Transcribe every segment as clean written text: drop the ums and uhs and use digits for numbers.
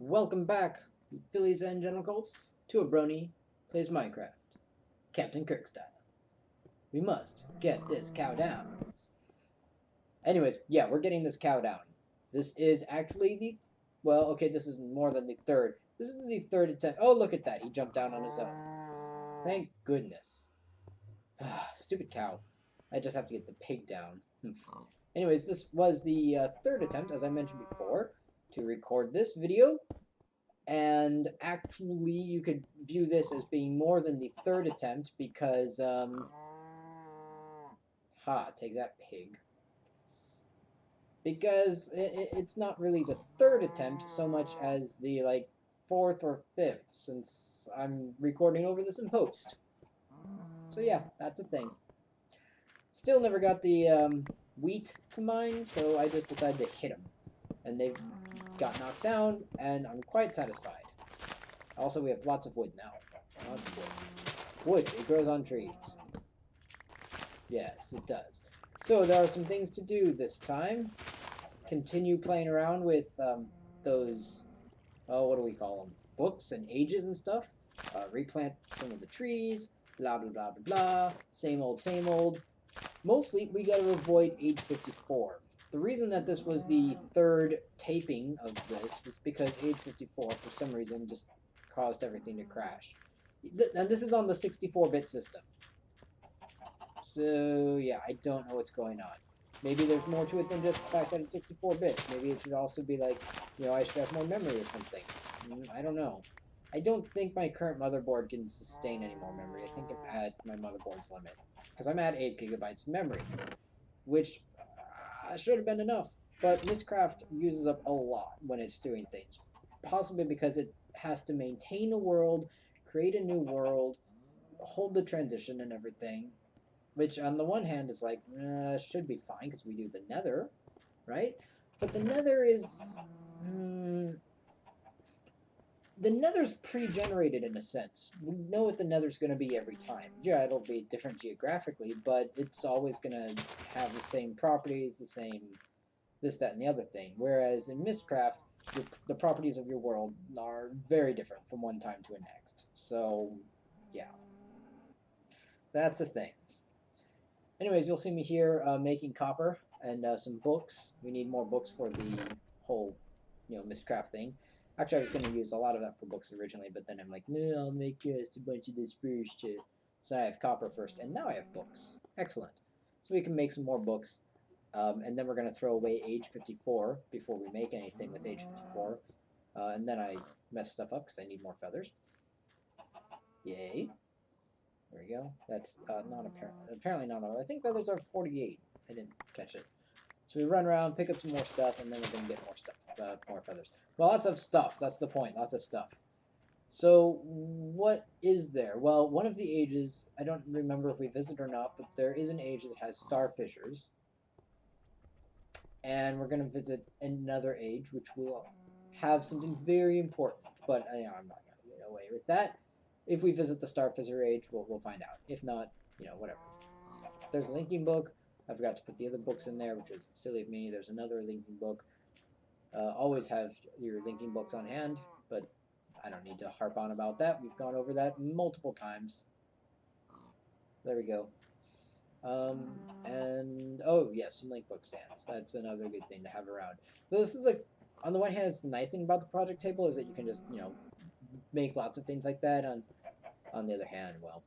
Welcome back, Phillies and General Colts, to a Brony Plays Minecraft, Captain Kirk style. We must get this cow down. Anyways, yeah, we're getting this cow down. This is actually well, okay, this is more than the third. This is the third attempt. Oh, look at that. He jumped down on his own. Thank goodness. Stupid cow. I just have to get the pig down. Anyways, this was the third attempt, as I mentioned before, to record this video. And actually, you could view this as being more than the third attempt because, take that pig. Because it's not really the third attempt so much as the, fourth or fifth, since I'm recording over this in post. So yeah, that's a thing. Still never got the wheat to mine, so I just decided to hit them. And they got knocked down, and I'm quite satisfied. Also, we have lots of wood now. Lots of wood. Wood, it grows on trees. Yes, it does. So there are some things to do this time. Continue playing around with those, what do we call them? Books and ages and stuff. Replant some of the trees. Blah, blah, blah, blah, blah. Same old, same old. Mostly, we got to avoid age 54. The reason that this was the third taping of this was because age 54, for some reason, just caused everything to crash. And this is on the 64-bit system. So, yeah, I don't know what's going on. Maybe there's more to it than just the fact that it's 64-bit. Maybe it should also be like, I should have more memory or something. I don't know. I don't think my current motherboard can sustain any more memory. I think I'm at my motherboard's limit. Because I'm at 8 gigabytes of memory. Which should have been enough. But Mistcraft uses up a lot when it's doing things. Possibly because it has to maintain a world, create a new world, hold the transition and everything. Which on the one hand is like, should be fine because we do the nether, right? But the nether is... the nether's pre-generated in a sense. We know what the nether's going to be every time. Yeah, it'll be different geographically, but it's always going to have the same properties, the same this, that, and the other thing. Whereas in Mistcraft, the properties of your world are very different from one time to the next. So, yeah. That's a thing. Anyways, you'll see me here making copper and some books. We need more books for the whole, Mistcraft thing. Actually, I was going to use a lot of that for books originally, but then I'm like, no, I'll make a bunch of this first too. So I have copper first, and now I have books. Excellent. So we can make some more books, and then we're going to throw away age 54 before we make anything with age 54. And then I mess stuff up because I need more feathers. Yay. There we go. That's not apparently not. I think feathers are 48. I didn't catch it. So we run around, pick up some more stuff, and then we're going to get more stuff, more feathers. Well, lots of stuff. That's the point. Lots of stuff. So what is there? Well, one of the ages, I don't remember if we visit or not, but there is an age that has star fissures. And we're going to visit another age, which will have something very important. But I'm not going to get away with that. If we visit the star fissure age, we'll find out. If not, whatever. There's a linking book. I forgot to put the other books in there, which was silly of me. There's another linking book. Always have your linking books on hand, but I don't need to harp on about that. We've gone over that multiple times. There we go. And, oh, yes, some link book stands. That's another good thing to have around. So this is on the one hand, it's the nice thing about the project table is that you can just, make lots of things like that. On the other hand, well.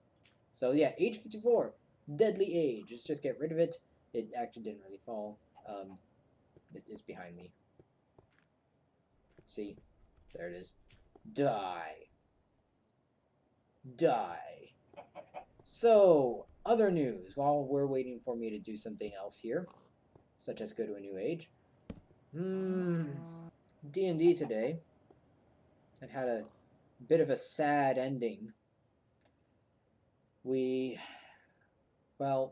So, yeah, age 54. Deadly age. Let's just get rid of it. It actually didn't really fall. It is behind me. See? There it is. Die. Die. So, other news. While we're waiting for me to do something else here, such as go to a new age. D&D today. It had a bit of a sad ending.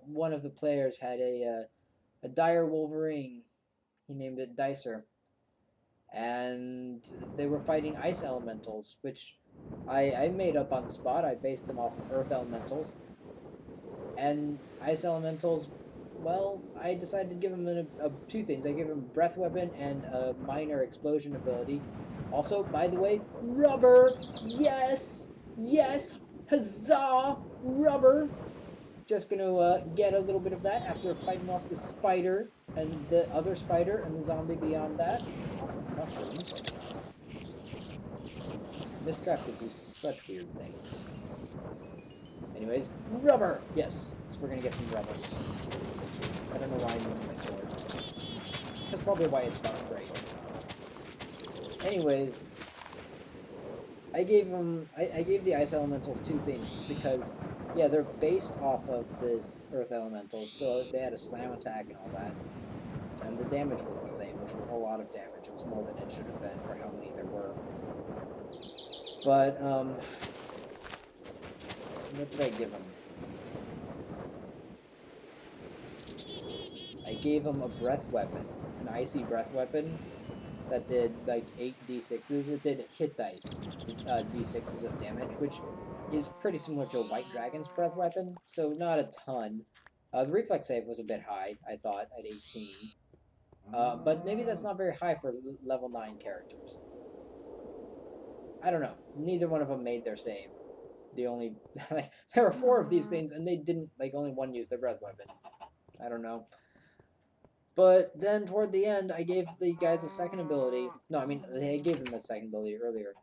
One of the players had a dire wolverine. He named it Dicer. And they were fighting ice elementals, which I made up on the spot. I based them off of earth elementals. And ice elementals, well, I decided to give them two things. I gave them breath weapon and a minor explosion ability. Also, by the way, rubber! Yes! Yes! Huzzah! Rubber! Just gonna get a little bit of that after fighting off the spider and the other spider and the zombie beyond that. Lots of mushrooms. Mistcraft gives you such weird things. Anyways, rubber! Yes, so we're gonna get some rubber. I don't know why I'm using my sword. That's probably why it's not great. Anyways, I gave the ice elementals 2 things because, yeah, they're based off of this earth elementals, so they had a slam attack and all that, and the damage was the same, which was a lot of damage. It was more than it should have been for how many there were. But what did I give them? I gave them a breath weapon, an icy breath weapon that did like 8 d6s. It did hit dice, d6s of damage, which is pretty similar to a white dragon's breath weapon, so not a ton. The reflex save was a bit high, I thought, at 18. But maybe that's not very high for level 9 characters. I don't know. Neither one of them made their save. The only like, there were 4 of these things, and they didn't, like, only one used their breath weapon. I don't know. But then toward the end, I gave the guys a second ability. No, I mean, I gave them a second ability earlier.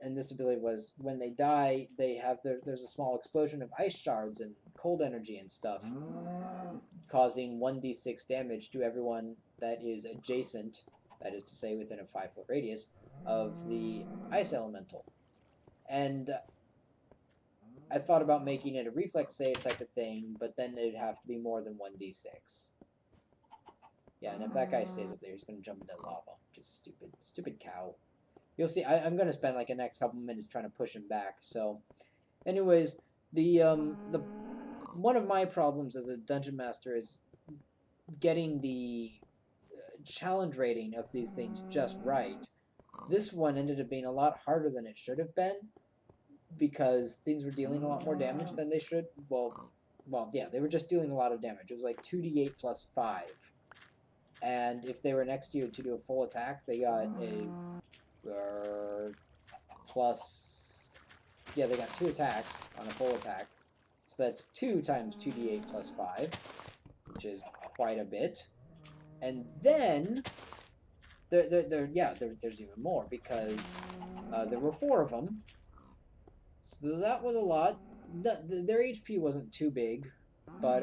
And this ability was, when they die, they have there's a small explosion of ice shards and cold energy and stuff, causing 1d6 damage to everyone that is adjacent, that is to say within a 5-foot radius, of the ice elemental. And I thought about making it a reflex save type of thing, but then it'd have to be more than 1d6. Yeah, and if that guy stays up there, he's going to jump into lava. Just stupid. Stupid cow. You'll see, I'm going to spend like the next couple minutes trying to push him back. So, anyways, the one of my problems as a dungeon master is getting the challenge rating of these things just right. This one ended up being a lot harder than it should have been because things were dealing a lot more damage than they should. Well, yeah, they were just dealing a lot of damage. It was like 2d8 plus 5. And if they were next to you to do a full attack, they got a plus... Yeah, they got 2 attacks on a full attack. So that's 2 times 2d8 plus 5, which is quite a bit. And then, there's even more, because there were 4 of them. So that was a lot. Their HP wasn't too big, but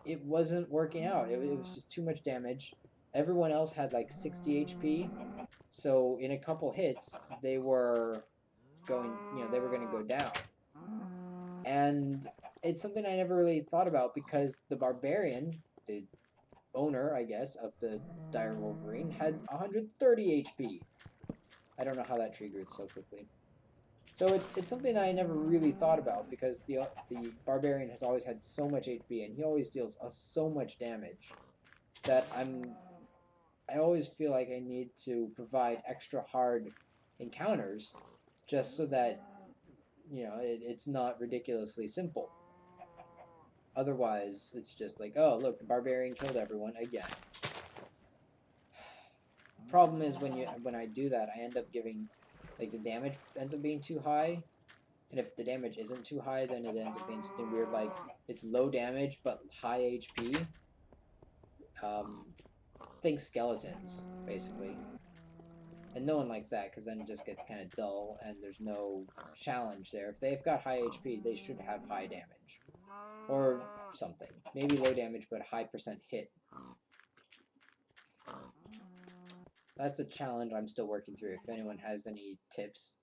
it wasn't working out. It was just too much damage. Everyone else had like 60 HP, so in a couple hits, they were going to go down. And it's something I never really thought about because the barbarian, the owner, I guess, of the dire wolverine, had 130 HP. I don't know how that tree grew so quickly. So it's something I never really thought about because the barbarian has always had so much HP and he always deals so much damage that I always feel like I need to provide extra hard encounters just so that it's not ridiculously simple. Otherwise, it's just like, oh look, the barbarian killed everyone again. Problem is when I do that, I end up giving, like, the damage ends up being too high, and if the damage isn't too high, then it ends up being something weird like it's low damage but high HP. Think skeletons, basically. And no one likes that because then it just gets kind of dull and there's no challenge there. If they've got high HP, they should have high damage. Or something. Maybe low damage but high percent hit. That's a challenge I'm still working through. If anyone has any tips,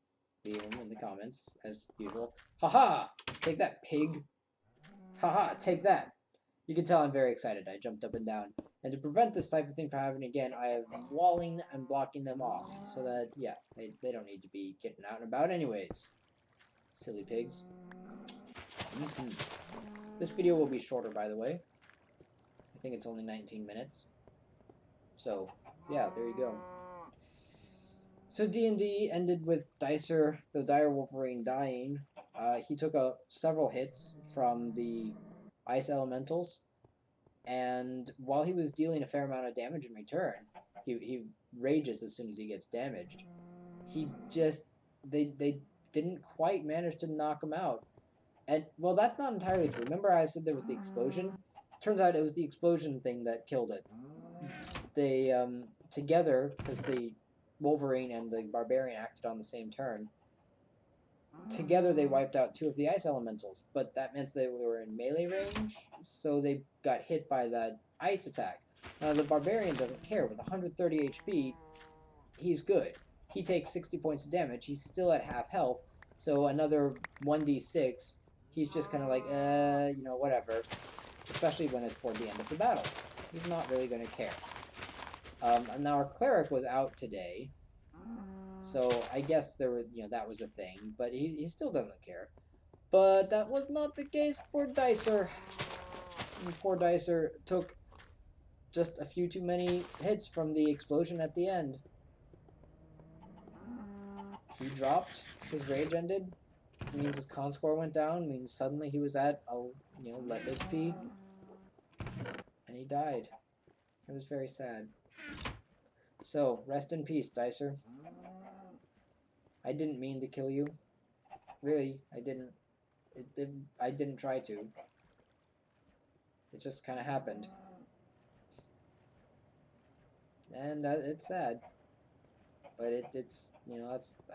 leave them in the comments, as usual. Haha! Take that, pig! Haha, take that! You can tell I'm very excited. I jumped up and down. And to prevent this type of thing from happening again, I am walling and blocking them off. So that, yeah, they don't need to be getting out and about anyways. Silly pigs. This video will be shorter, by the way. I think it's only 19 minutes. So, yeah, there you go. So D&D ended with Dicer, the dire wolverine, dying. He took several hits from the ice elementals, and while he was dealing a fair amount of damage in return, He rages as soon as he gets damaged. He just they didn't quite manage to knock him out. And well, that's not entirely true. Remember I said there was the explosion? Turns out it was the explosion thing that killed it. They together, because the Wolverine and the Barbarian acted on the same turn. Together they wiped out 2 of the ice elementals, but that meant they were in melee range, so they got hit by that ice attack. Now the Barbarian doesn't care. With 130 HP, he's good. He takes 60 points of damage. He's still at half health, so another 1d6, he's just kind of like, whatever. Especially when it's toward the end of the battle. He's not really going to care. And now our cleric was out today, so I guess there were, that was a thing, but he still doesn't care. But that was not the case for Dicer. And poor Dicer took just a few too many hits from the explosion at the end. He dropped, his rage ended, it means his con score went down, it means suddenly he was at, less HP, and he died. It was very sad. So, rest in peace, Dicer. I didn't mean to kill you. Really, I didn't. I didn't try to. It just kind of happened. And it's sad. But it's,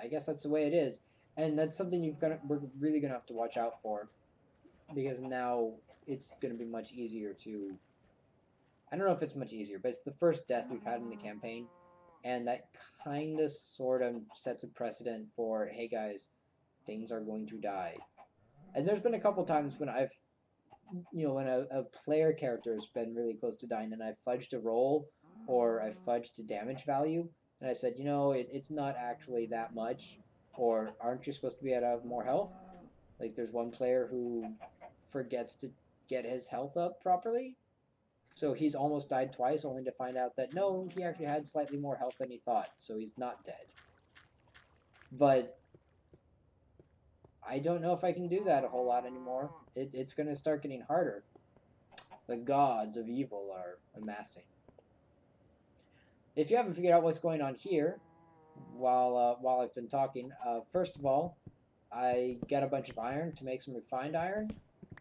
I guess that's the way it is. And that's something we're really going to have to watch out for. Because now it's going to be much easier to... I don't know if it's much easier, but it's the first death we've had in the campaign. And that kind of sort of sets a precedent for, hey guys, things are going to die. And there's been a couple times when I've, when a player character has been really close to dying and I've fudged a roll or I've fudged a damage value. And I said, it's not actually that much. Or aren't you supposed to be at more health? Like there's one player who forgets to get his health up properly. So he's almost died twice, only to find out that, no, he actually had slightly more health than he thought, so he's not dead. But I don't know if I can do that a whole lot anymore. It's going to start getting harder. The gods of evil are amassing. If you haven't figured out what's going on here, while I've been talking, first of all, I got a bunch of iron to make some refined iron.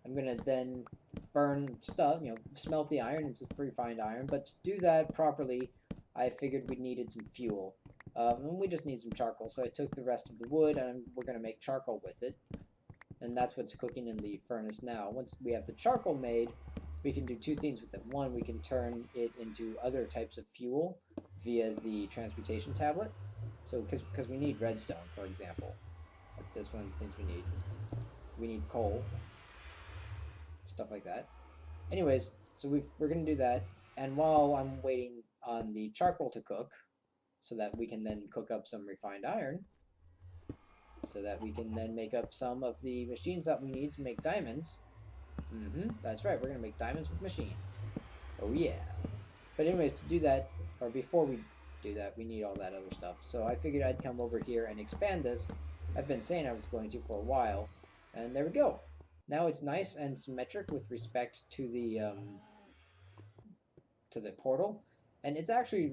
I'm going to then burn stuff, smelt the iron into refined iron, but to do that properly, I figured we needed some fuel. And we just need some charcoal, so I took the rest of the wood, and we're going to make charcoal with it. And that's what's cooking in the furnace now. Once we have the charcoal made, we can do 2 things with it. One, we can turn it into other types of fuel via the transmutation tablet. So, because we need redstone, for example. That's one of the things we need. We need coal. Stuff like that. Anyways, so we're going to do that. And while I'm waiting on the charcoal to cook, so that we can then cook up some refined iron, so that we can then make up some of the machines that we need to make diamonds. That's right, we're going to make diamonds with machines. Oh yeah. But anyways, to do that, or before we do that, we need all that other stuff. So I figured I'd come over here and expand this. I've been saying I was going to for a while, and there we go. Now it's nice and symmetric with respect to the portal. And it's actually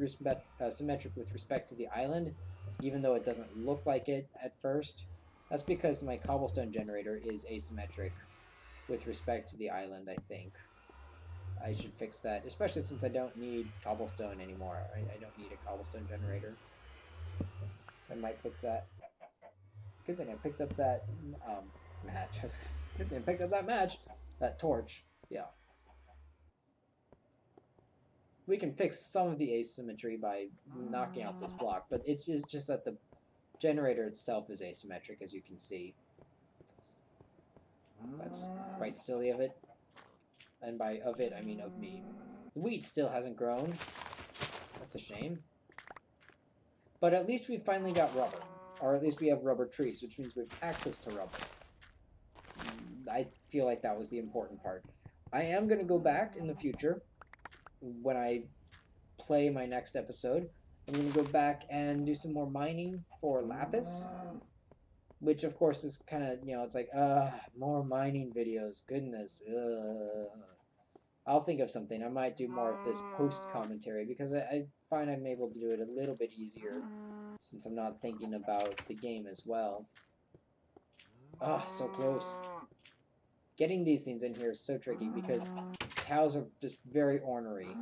symmetric with respect to the island, even though it doesn't look like it at first. That's because my cobblestone generator is asymmetric with respect to the island, I think. I should fix that, especially since I don't need cobblestone anymore. I don't need a cobblestone generator. So I might fix that. Good thing I picked up that match. Good thing I picked up that match. That torch. Yeah. We can fix some of the asymmetry by knocking out this block, but it's just that the generator itself is asymmetric, as you can see. That's quite silly of it. And by of it, I mean of me. The wheat still hasn't grown. That's a shame. But at least we finally got rubber. Or at least we have rubber trees, which means we have access to rubber. I feel like that was the important part. I am going to go back in the future, when I play my next episode. I'm going to go back and do some more mining for lapis. Which, of course, is kind of, it's like, more mining videos. Goodness. I'll think of something. I might do more of this post-commentary, because I find I'm able to do it a little bit easier since I'm not thinking about the game as well. Ah, so close. Getting these things in here is so tricky because cows are just very ornery.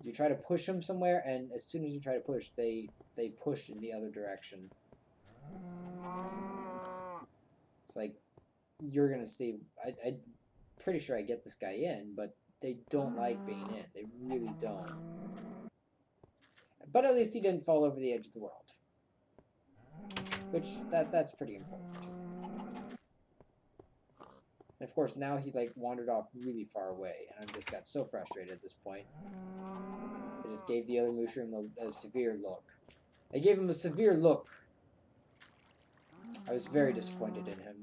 You try to push them somewhere, and as soon as you try to push, they push in the other direction. It's like, you're gonna see, I'm pretty sure I get this guy in, but they don't like being in. They really don't. But at least he didn't fall over the edge of the world. Which, that's pretty important. And of course, now he like wandered off really far away, and I just got so frustrated at this point. I just gave the other mushroom a severe look. I gave him a severe look. I was very disappointed in him.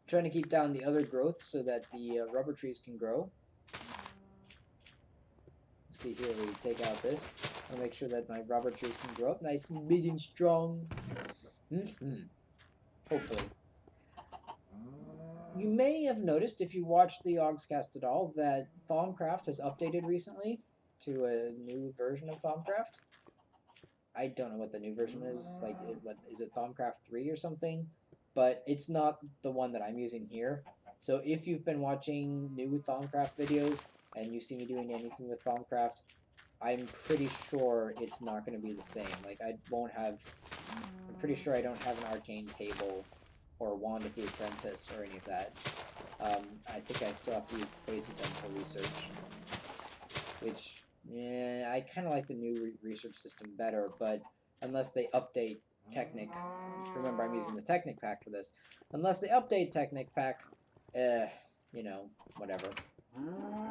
Trying to keep down the other growths so that the rubber trees can grow. Let's see here, we take out this. I'll make sure that my rubber trees can grow up nice and big and strong. Hopefully. You may have noticed, if you watched the Ogscast at all, that Thaumcraft has updated recently to a new version of Thaumcraft. I don't know what the new version is. Like, what is it, Thaumcraft 3 or something? But it's not the one that I'm using here. So if you've been watching new Thaumcraft videos and you see me doing anything with Thaumcraft, I'm pretty sure it's not going to be the same. Like, I'm pretty sure I don't have an arcane table or Wand of the Apprentice or any of that. I think I still have to use Poison Tome for research. Which, yeah, I kind of like the new research system better, but unless they update Technic, remember I'm using the Technic pack for this, unless they update Technic pack, you know, whatever.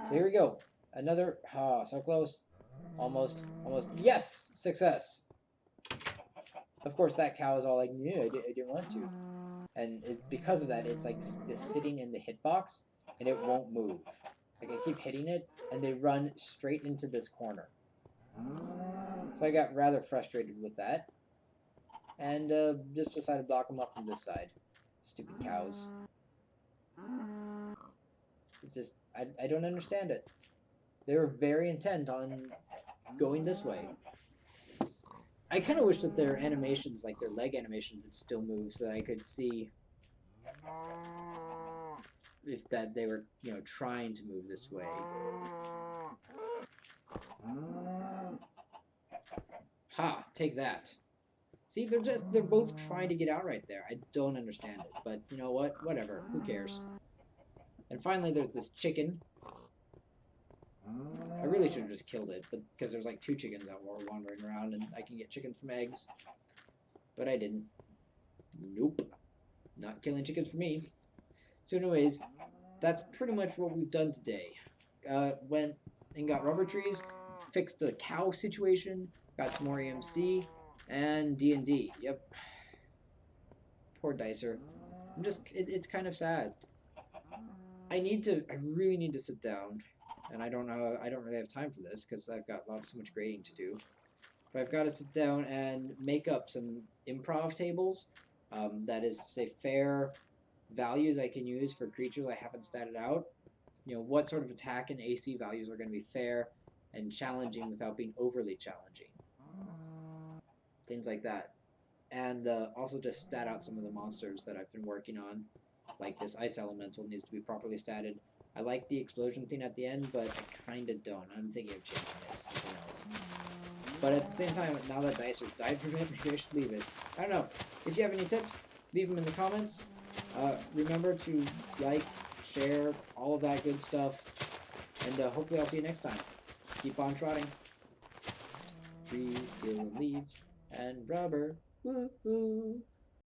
So here we go. Another, so close. Almost, yes! Success! Of course, that cow is all like, yeah, I didn't want to. And because of that, it's like just sitting in the hitbox, and it won't move. Like, I keep hitting it, and they run straight into this corner. So I got rather frustrated with that, and just decided to block them up from this side. Stupid cows. It's just, I don't understand it. They were very intent on going this way. I kind of wish that their animations, like their leg animations, would still move so that I could see if that they were, you know, trying to move this way. Ha! Take that. See, they're both trying to get out right there. I don't understand it, but you know what? Whatever. Who cares? And finally, there's this chicken. I really should have just killed it, but because there's like 2 chickens out wandering around, and I can get chickens from eggs. But I didn't. Nope. Not killing chickens for me. So anyways, that's pretty much what we've done today. Went and got rubber trees, fixed the cow situation, got some more EMC, and D&D. Yep. Poor Dicer. It's kind of sad. I really need to sit down, and I don't really have time for this because I've got so much grading to do. But I've got to sit down and make up some improv tables, that is to say fair values I can use for creatures I haven't statted out. You know, what sort of attack and AC values are going to be fair and challenging without being overly challenging. Things like that. And also to stat out some of the monsters that I've been working on. Like this ice elemental needs to be properly statted. I like the explosion thing at the end, but I kind of don't. I'm thinking of changing it to something else. But at the same time, now that Dicer's died from it, maybe I should leave it. I don't know. If you have any tips, leave them in the comments. Remember to like, share, all of that good stuff. And hopefully I'll see you next time. Keep on trotting. Trees, steel, and leaves, and rubber. Woo-hoo.